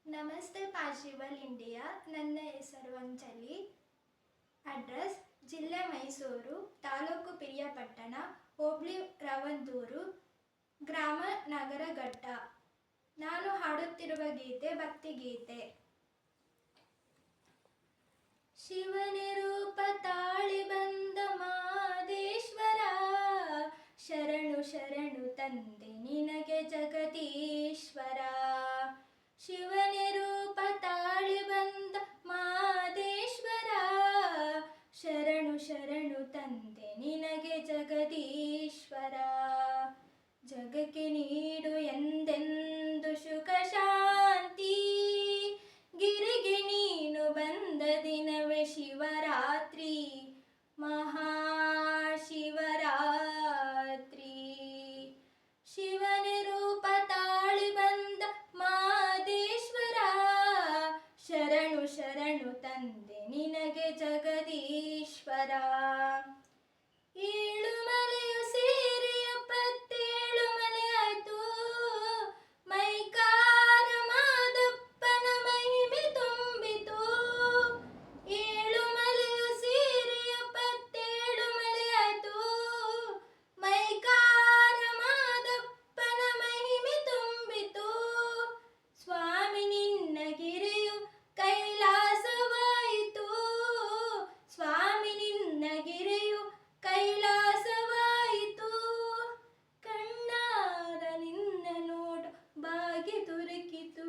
ನಮಸ್ತೆ ಪಾಶಿಬಲ್ ಇಂಡಿಯಾ. ನನ್ನ ಹೆಸರು ಅಂಜಲಿ. ಅಡ್ರೆಸ್ ಜಿಲ್ಲೆ ಮೈಸೂರು, ತಾಲೂಕು ಪಿರಿಯಾಪಟ್ಟಣ, ಹೋಬಳಿ ರವಂದೂರು, ಗ್ರಾಮ ನಗರಘಟ್ಟ. ನಾನು ಹಾಡುತ್ತಿರುವ ಗೀತೆ ಭಕ್ತಿಗೀತೆ. ಶಿವನೇ ರೂಪ ತಾಳಿ ಬಂದ ಮಾದೇಶ್ವರ, ಶರಣು ಶರಣು ತಂದೆ ನಿನಗೆ ಜಗದೀಶ್ವರ. ಶಿವನೇ ರೂಪ ತಾಳಿ ಬಂದ ಮಾದೇಶ್ವರ, ಶರಣು ಶರಣು ತಂದೆ ನಿನಗೆ ಜಗದೀಶ್ವರ. ಜಗಕ್ಕೆ ನೀಡು ಎಂದೆಂದು ಸುಖ ಶಾಂತಿ, ಗಿರಿಗೆ ನೀನು ಬಂದ ದಿನವೇ ಶಿವರಾತ್ರಿ, ಮಹಾಶಿವರಾತ್ರಿ. ಶಿವನೇ ರೂಪ ತಾಳಿ ಬಂದ ಮಾದೇಶ್ವರ, ಶರಣು ಶರಣು ತಂದೆ ನಿನಗೆ ಜಗದೀಶ್ವರ. ಏಳು ಮಲೆಯು ಸೇರಿ 77 ಮಲೆ ಆಯ್ತು, ಮೈಕಾರ ಮಾದಪ್ಪನ ಮಹಿಮೆ ತುಂಬಿತು. ಏಳು ಮಲೆಯು ಸೇರಿ 77 ಮಲೆ ಆಯ್ತು, ಮೈಕಾರ ಮಾದಪ್ಪನ ಮಹಿಮೆ ತುಂಬಿತು. ಸ್ವಾಮಿ ನಿನ್ನ ಗಿರಿಯು ಕೈಲಾಸವಾಯಿತು, ಸ್ವಾಮಿ ನಿನ್ನ ಗಿರಿಯು ಕೈಲಾಸವಾಯಿತು. ಕಣ್ಣಾರ ನಿನ್ನ ನೋಟ ಭಾಗ್ಯ ದೊರಕಿತು.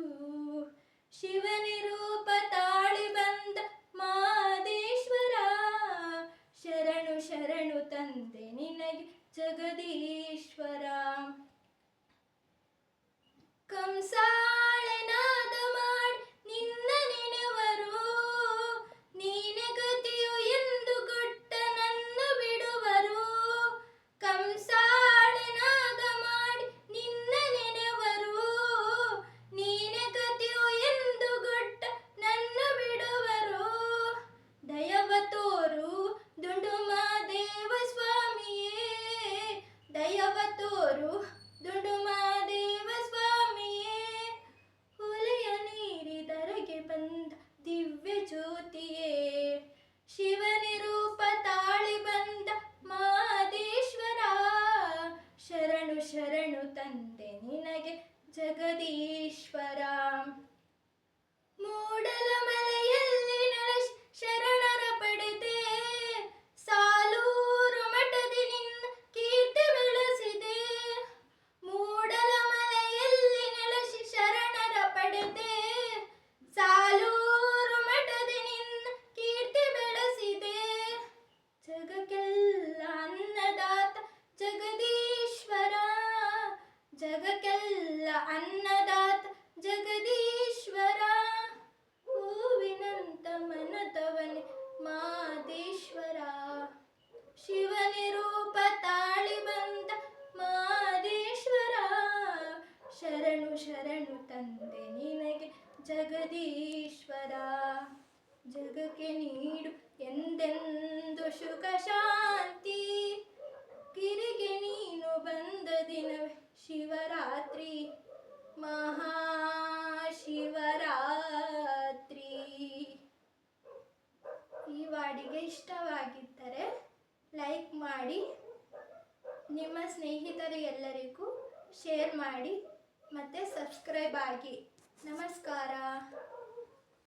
ಶಿವನೇ ರೂಪ ತಾಳಿ ಬಂದ ಮಾದೇಶ್ವರ, ಶರಣು ಶರಣು ತಂದೆ ನಿನಗೆ ಜಗದೀಶ್ವರ. ಕಂಸಾಳೆನಾದ ಮಾಡಿ ನಿನ್ನ ನೆನೆವರು, ನೀನೆ ಗತಿಯು ಎಂದು ಕೊಟ್ಟ ನನ್ನ ಬಿಡುವರು. ಕಂಸಾಳೆನಾದ ಮಾಡಿ ನಿನ್ನ ನೆನೆವರು, ನೀನೆ ಗತಿಯು ಎಂದು ಕೊಟ್ಟ ನನ್ನ ಬಿಡುವರು. ದಯವ ತೋರು ದುಂಡುಮಾದೇವ ಸ್ವಾಮಿಯೇ, ದಯವ ತೋರು ದುಂಡುಮಾದೇವ ಸ್ವಾಮಿಯೇ. ಹೊಲೆಯ ನೀರಿದರಗೆ ಬಂದ ದಿವ್ಯ ಜ್ಯೋತಿಯೇ, ಶಿವನೇ ರೂಪ ತಾಳಿ ಬಂದ ಮಾದೇಶ್ವರ, ಶರಣು ಶರಣು ತಂದೆ ನಿನಗೆ ಜಗದೀಶ್ವರ. ಮೂಡಲ ಮಲೆಯಲ್ಲಿ ನೆಲೆಸಿ ಶರಣರ ಪಡೆದೆ, ಸಾಲೂರು ಮಠದಿ ನಿನ್ನ ಕೀರ್ತಿ ಬೆಳೆಸಿದೆ. ಮೂಡಲ ಮಲೆಯಲ್ಲಿ ನೆಲೆಸಿ ಶರಣರ ಪಡೆದೆ, ಸಾಲೂರು ಮಠದಿ ನಿನ್ನ ಕೀರ್ತಿ ಬೆಳೆಸಿದೆ. ಜಗಕ್ಕೆಲ್ಲ ಅನ್ನದಾತ ಜಗದೀಶ್ವರ, ಜಗಕ್ಕೆಲ್ಲ ಅನ್ನದಾತ ಜಗದೀಶ್ವರ. ಹೂವಿನಂತ ಮನದವನೇ ಮಾದೇಶ್ವರ, ಶಿವನೇ ರೂಪ ತಾಳಿ ಬಂದ ಮಾದೇಶ್ವರ, ಶರಣು ಶರಣು ತಂದೆ ನಿನಗೆ ಜಗದೀಶ್ವರ. ಜಗಕ್ಕೆ ನೀಡು ಎಂದೆಂದು ಸುಖ ಶಾಂತಿ, ಗಿರಿಗೆ ನೀನು ಬಂದ ದಿನವೇ ಶಿವರಾತ್ರಿ, ಮಹಾಶಿವರಾತ್ರಿ. ಈ ವಾಡಿಗೆ ಇಷ್ಟವಾಗಿದ್ದರೆ ಲೈಕ್ ಮಾಡಿ, ನಿಮ್ಮ ಸ್ನೇಹಿತರಿಗೆಲ್ಲರಿಗೂ ಶೇರ್ ಮಾಡಿ ಮತ್ತು ಸಬ್ಸ್ಕ್ರೈಬ್ ಆಗಿ. ನಮಸ್ಕಾರ.